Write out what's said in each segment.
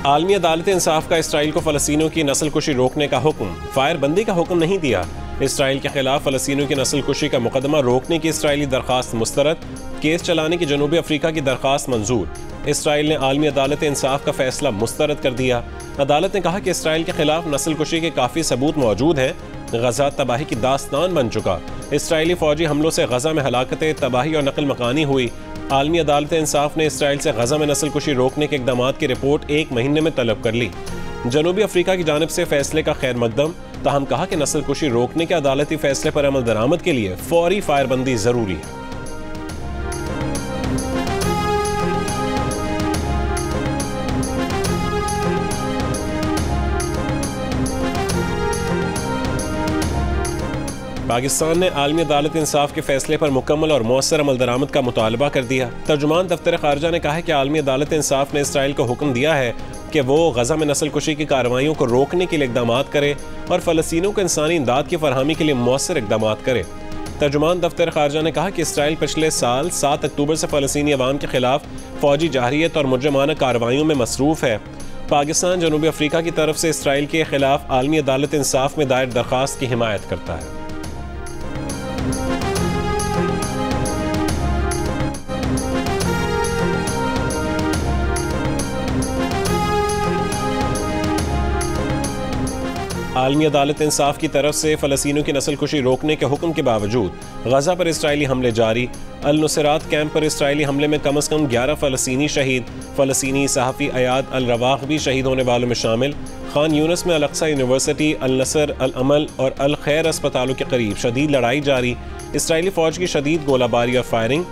आलमी अदालत इंसाफ का इसराइल को फ़लस्तीनियों की नस्लकुशी रोकने का हुक्म। फायरबंदी का हुक्म नहीं दिया। इसराइल के खिलाफ फ़लस्तीनियों की नस्लकुशी का मुकदमा रोकने की इसराइली दरख्वास्त मुस्तरद। केस चलाने की जनूबी अफ्रीका की दरख्वास्त मंजूर। इसराइल ने आलमी अदालत इंसाफ का फैसला मुस्तरद कर दिया। अदालत ने कहा कि इसराइल के खिलाफ नस्लकुशी के काफ़ी सबूत मौजूद हैं। गजा तबाही की दास्तान बन चुका। इसराइली फौजी हमलों से गजा में हलाकतें, तबाही और नकल मकानी हुई। आलमी अदालत इंसाफ ने इसराइल से गजा में नस्लकुशी रोकने के इकदाम की रिपोर्ट 1 महीने में तलब कर ली। जनूबी अफ्रीका की जानिब से फैसले का खैर मकदम, ताहम कहा कि नस्लकुशी रोकने के अदालती फैसले पर अमल दरामद के लिए फौरी फायरबंदी जरूरी है। पाकिस्तान ने आलमी अदालत इंसाफ के फैसले पर मुकम्मल और मौसर अमल दरामद का मुतालबा कर दिया। तर्जुमान दफ्तर खारजा ने कहा है कि आलमी अदालत इंसाफ ने इसराइल को हुक्म दिया है कि वो गजा में नस्लकुशी की कार्रवाइयों को रोकने के लिए इकदाम करे और फ़लस्तीनियों को इंसानी इमदाद की फरहमी के लिए मौसर इकदाम करे। तर्जुमान दफ्तर खारजा ने कहा कि इसराइल पिछले साल 7 अक्टूबर से फ़लस्तीनी अवाम के खिलाफ फौजी जाहिरियत और मुजरमाना कार्रवाइयों में मसरूफ़ है। पाकिस्तान जनूबी अफ्रीका की तरफ से इसराइल के खिलाफ आलमी अदालत इंसाफ में दायर दरख्वास्त की हिमायत करता है। आलमी अदालत इंसाफ की तरफ से फ़लस्तीनियों की नस्लकुशी रोकने के हुक्म के बावजूद गजा पर इसराइली हमले जारी। अल नुसरात कैंप पर इसराइली हमले में कम से कम 11 फ़लस्तीनी शहीद। फ़लस्तीनी सहाफ़ी अयाद अल रवाक़ भी शहीद होने वालों में शामिल। खान यूनिस में अल अक्सा यूनिवर्सिटी, अल नसर, अल अमल और अल खैर अस्पतालों के करीब शदीद लड़ाई जारी। इसराइली फ़ौज की शदीद गोलाबारी और फायरिंग।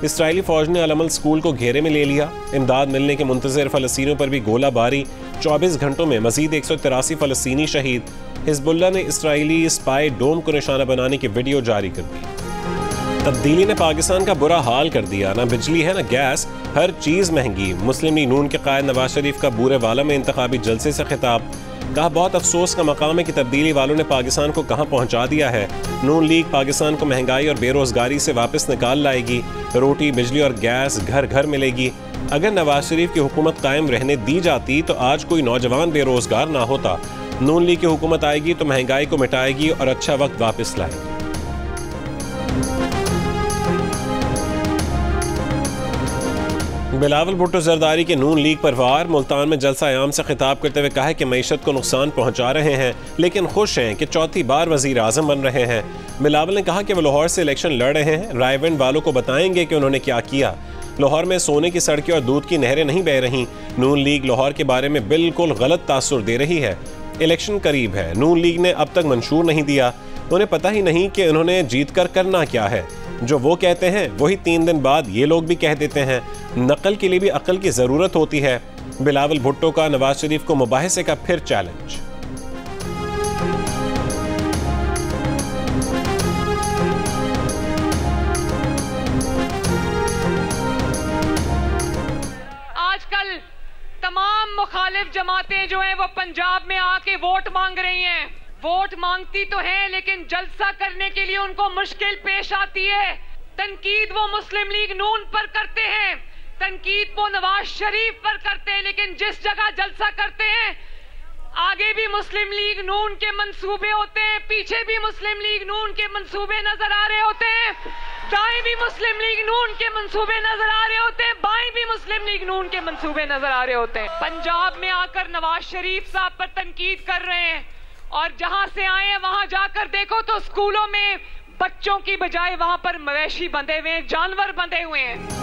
इसराइली फ़ौज ने अल अमल स्कूल को घेरे में ले लिया। इमदाद मिलने के मुंतज़िर फ़लस्तीनियों पर भी गोलाबारी। 24 घंटों में मज़ीद 183 फ़लस्तीनी शहीद। हिज़्बुल्लाह ने इसराइली स्पाई डोम को निशाना बनाने की वीडियो जारी कर दी। तब्दीली ने पाकिस्तान का बुरा हाल कर दिया। ना बिजली है ना गैस, हर चीज़ महंगी। मुस्लिम लीग नून के कायद नवाज शरीफ का बूरे वाला में इंतखाबी जलसे से खिताब। कहा बहुत अफसोस का मकाम है कि तब्दीली वालों ने पाकिस्तान को कहां पहुंचा दिया है। नून लीग पाकिस्तान को महंगाई और बेरोजगारी से वापस निकाल लाएगी। रोटी, बिजली और गैस घर घर मिलेगी। अगर नवाज शरीफ की हुकूमत कायम रहने दी जाती तो आज कोई नौजवान बेरोजगार ना होता। नून लीग की हुकूमत आएगी तो महंगाई को मिटाएगी और अच्छा वक्त वापस लाएगी। बिलावल भुट्टो जरदारी के नून लीग पर वार। मुल्तान में जलसा आयाम से खिताब करते हुए कहा है कि मईशत को नुकसान पहुंचा रहे हैं लेकिन खुश हैं कि चौथी बार वजीर आजम बन रहे हैं। बिलावल ने कहा कि वो लाहौर से इलेक्शन लड़ रहे हैं, रायविंड वालों को बताएंगे कि उन्होंने क्या किया। लाहौर में सोने की सड़कें और दूध की नहरें नहीं बह रही। नून लीग लाहौर के बारे में बिल्कुल गलत तासुर दे रही है। इलेक्शन करीब है, नून लीग ने अब तक मंशूर नहीं दिया। उन्हें पता ही नहीं कि उन्होंने जीत कर करना क्या है। जो वो कहते हैं वही 3 दिन बाद ये लोग भी कह देते हैं। नकल के लिए भी अकल की ज़रूरत होती है। बिलावल भुट्टो का नवाज शरीफ को मुबाहिसे का फिर चैलेंज। आजकल तमाम मुखालिफ जमातें जो हैं वो पंजाब में आके वोट मांग रही हैं। वोट मांगती तो है लेकिन जलसा करने के लिए उनको मुश्किल पेश आती है। तनकीद वो मुस्लिम लीग नून पर करते हैं, तनकीद वो नवाज शरीफ पर करते हैं, लेकिन जिस जगह जलसा करते हैं आगे भी मुस्लिम लीग नून के मंसूबे होते हैं, पीछे भी मुस्लिम लीग नून के मंसूबे नजर आ रहे होते हैं, दाएं भी मुस्लिम लीग नून के मंसूबे नजर आ रहे होते हैं, बाएं भी मुस्लिम लीग नून के मंसूबे नजर आ रहे होते हैं। पंजाब में आकर नवाज शरीफ साहब पर तनकीद कर रहे हैं और जहां से आए हैं वहां जाकर देखो तो स्कूलों में बच्चों की बजाय वहां पर मवेशी बंधे हुए हैं, जानवर बंधे हुए हैं।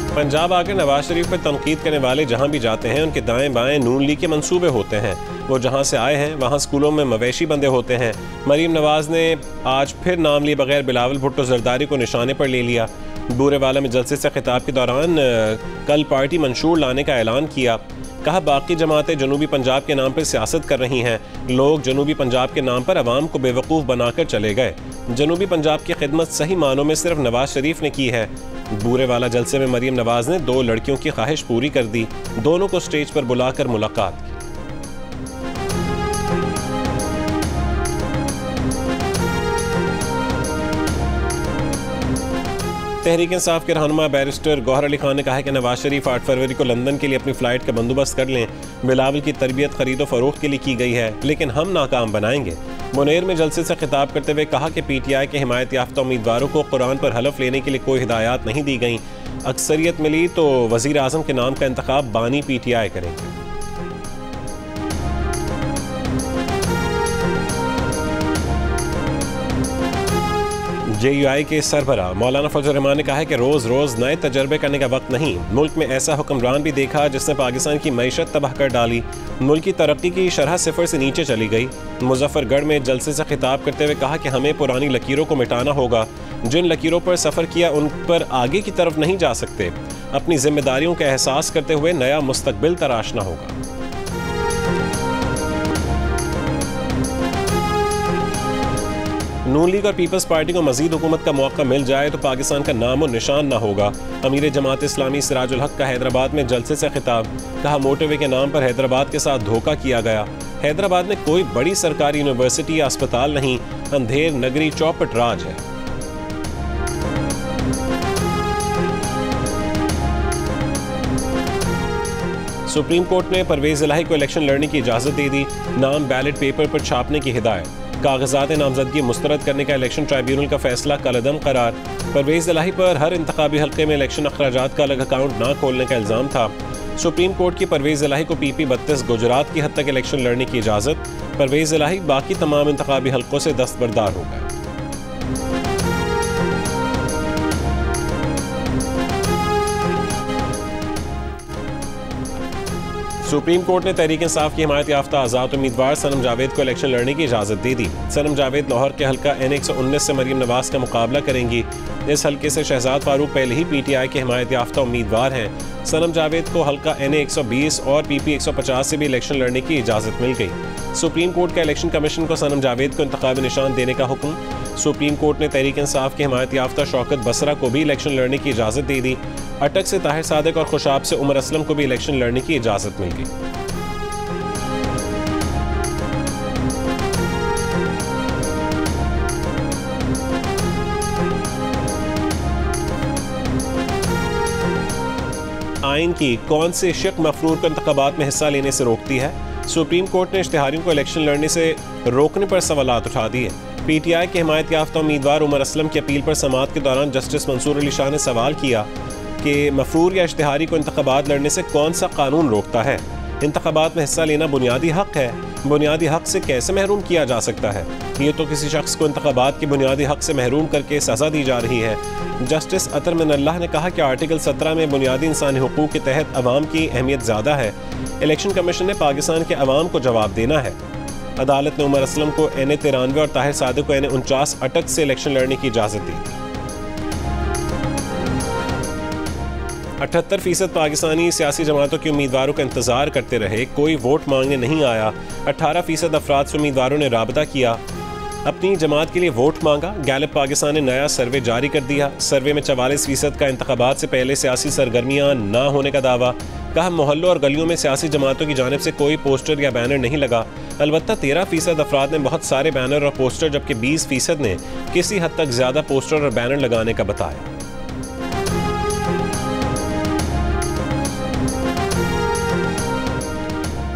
पंजाब आकर नवाज शरीफ पर तनकीद करने वाले जहां भी जाते हैं उनके दाएं बाएं नून लीग के मंसूबे होते हैं। वो जहां से आए हैं वहां स्कूलों में मवेशी बंधे होते हैं। मरीम नवाज ने आज फिर नाम लिए बगैर बिलावल भुट्टो जरदारी को निशाने पर ले लिया। बूरे वाला में जलसे से खिताब के दौरान कल पार्टी मंशूर लाने का ऐलान किया। कहा बाकी जमातें जनूबी पंजाब के नाम पर सियासत कर रही हैं। लोग जनूबी पंजाब के नाम पर अवाम को बेवकूफ़ बनाकर चले गए। जनूबी पंजाब की खिदमत सही मानों में सिर्फ नवाज शरीफ ने की है। बूरे वाला जलसे में मरीम नवाज ने 2 लड़कियों की ख्वाहिश पूरी कर दी। दोनों को स्टेज पर बुलाकर मुलाकात की। तहरीक इंसाफ के रहनुमा बैरिस्टर गौहर अली खान ने कहा है कि नवाज शरीफ 8 फरवरी को लंदन के लिए अपनी फ़्लाइट का बंदोबस्त कर लें। बिलावल की तरबियत खरीदो फरोख्त के लिए की गई है, लेकिन हम नाकाम बनाएंगे। मुनेर में जलसे से खिताब करते हुए कहा कि PTI के हिमायत याफ्ता उम्मीदवारों को कुरान पर हलफ लेने के लिए कोई हिदायत नहीं दी गई। अक्सरियत मिली तो वज़ीर आज़म के नाम का इंतखाब बानी PTI करेंगे। JUI के सरबराह मौलाना फजल रहमान ने कहा है कि रोज़ रोज़ नए तजर्बे करने का वक्त नहीं। मुल्क में ऐसा हुक्मरान भी देखा जिसने पाकिस्तान की मईशत तबाह कर डाली। मुल्क की तरक्की की शरह सिफर से नीचे चली गई। मुजफ्फरगढ़ में जलसे से खिताब करते हुए कहा कि हमें पुरानी लकीरों को मिटाना होगा। जिन लकीरों पर सफ़र किया उन पर आगे की तरफ नहीं जा सकते। अपनी जिम्मेदारियों का एहसास करते हुए नया मुस्तकबिल तराशना होगा। नून लीग और पीपल्स पार्टी को मजीद हुकूमत का मौका मिल जाए तो पाकिस्तान का नाम और निशान ना होगा। अमीर जमात इस्लामी सिराजुल हक का हैदराबाद में जलसे से खिताब, कहा मोटरवे के नाम पर हैदराबाद के साथ धोखा किया गया। हैदराबाद में कोई बड़ी सरकारी यूनिवर्सिटी या अस्पताल नहीं, अंधेर नगरी चौपट राज है। सुप्रीम कोर्ट ने परवेज इलाही को इलेक्शन लड़ने की इजाजत दे दी। नाम बैलेट पेपर पर छापने की हिदायत, कागजात नामजदगी मुस्तरद करने का इलेक्शन ट्राइब्यूनल का फैसला कलअदम करार। परवेज इलाही पर हर इंतखाबी हल्के में इलेक्शन अखराजात का अलग अकाउंट ना खोलने का इल्ज़ाम था। सुप्रीम कोर्ट की परवेज इलाही को PP 32 गुजरात की हद तक इलेक्शन लड़ने की इजाज़त। परवेज इलाही बाकी तमाम इंतखाबी हल्कों से दस्तबरदार हो गए। सुप्रीम कोर्ट ने तहरीक इंसाफ की हिमायत याफ्ता आज़ाद उम्मीदवार सनम जावेद को इलेक्शन लड़ने की इजाज़त दे दी। सनम जावेद लाहौर के हल्का N119 से मरीम नवाज का मुकाबला करेंगी। इस हल्के से शहजाद फारूक पहले ही PTI के हिमायत याफ्ता उम्मीदवार हैं। सनम जावेद को हल्का NA120 और PP 150 से भी इलेक्शन लड़ने की इजाज़त मिल गई। सुप्रीम कोर्ट का इलेक्शन कमीशन को सनम जावेद को इंतखाबी निशान देने का हुक्म। सुप्रीम कोर्ट ने तहरीक इंसाफ के हिमायत याफ्ता शौकत बसरा को भी इलेक्शन लड़ने की इजाज़त दे दी। अटक से ताहिर सादिक और खुशाब से उमर असलम को भी इलेक्शन लड़ने की इजाज़त मिल गई। आइन की कौन से शिक मफरूर को इंतखाबात में हिस्सा लेने से रोकती है? सुप्रीम कोर्ट ने इश्तिहारियों को इलेक्शन लड़ने से रोकने पर सवालात उठा दिए। PTI के हिमायत याफ्ता उम्मीदवार उमर असलम की अपील पर समाअत के दौरान जस्टिस मंसूर अली शाह ने सवाल किया कि मफरूर या इश्तिहारी को इंतखाबात लड़ने से कौन सा कानून रोकता है? इंतखाबात में हिस्सा लेना बुनियादी हक है। बुनियादी हक से कैसे महरूम किया जा सकता है? ये तो किसी शख्स को इंतखाबात के बुनियादी हक से महरूम करके सज़ा दी जा रही है। जस्टिस अतर मिनल्लाह ने कहा कि आर्टिकल 17 में बुनियादी इंसानी हुकूक के तहत अवाम की अहमियत ज़्यादा है। इलेक्शन कमीशन ने पाकिस्तान के अवाम को जवाब देना है। अदालत ने उमर असलम को NA93 और ताहिर सादिक को NA49 अटक से इलेक्शन लड़ने की इजाज़त दी थी। 78% पाकिस्तानी सियासी जमातों के उम्मीदवारों का इंतजार करते रहे, कोई वोट मांगने नहीं आया। 18% अफराद से उम्मीदवारों ने राबता किया, अपनी जमात के लिए वोट मांगा। गैलप पाकिस्तान ने नया सर्वे जारी कर दिया। सर्वे में 44% का इंतखाबात से पहले सियासी सरगर्मियाँ ना होने का दावा। कहा मोहल्लों और गलियों में सियासी जमातों की जानिब से कोई पोस्टर या बैनर नहीं लगा। अलबत्ता 13% अफराद ने बहुत सारे बैनर और पोस्टर, जबकि 20% ने किसी हद तक ज़्यादा पोस्टर और बैनर लगाने का बताया।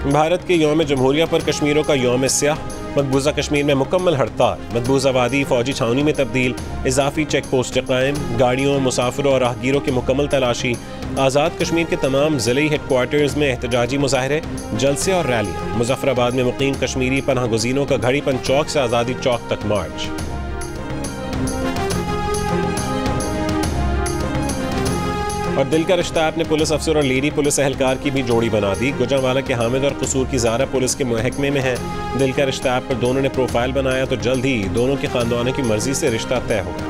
भारत के यौम जमहूरिया पर कश्मीरों का यौम स्याह। मकबूजा कश्मीर में मुकम्मल हड़ताल, मकबूजा वादी फौजी छावनी में तब्दील, इजाफी चेक पोस्ट कायम, गाड़ियों, मुसाफिरों और राहगीरों की मुकम्मल तलाशी। आज़ाद कश्मीर के तमाम ज़िले हेडक्वार्टर्स में एहतजाजी मुजाहरे, जलसे और रैलियाँ। मुजफ्फराबाद में मुकीम कश्मीरी पनाह गुज़ीनों का घड़ीपन चौक से आज़ादी चौक तक मार्च। और दिल का रिश्ता ऐप ने पुलिस अफसर और लेडी पुलिस एहलकार की भी जोड़ी बना दी। गुजरांवाला के हामिद और कसूर की ज़ारा पुलिस के महकमे में है। दिल का रिश्ता ऐप पर दोनों ने प्रोफाइल बनाया तो जल्द ही दोनों के खानदानों की मर्जी से रिश्ता तय होगा।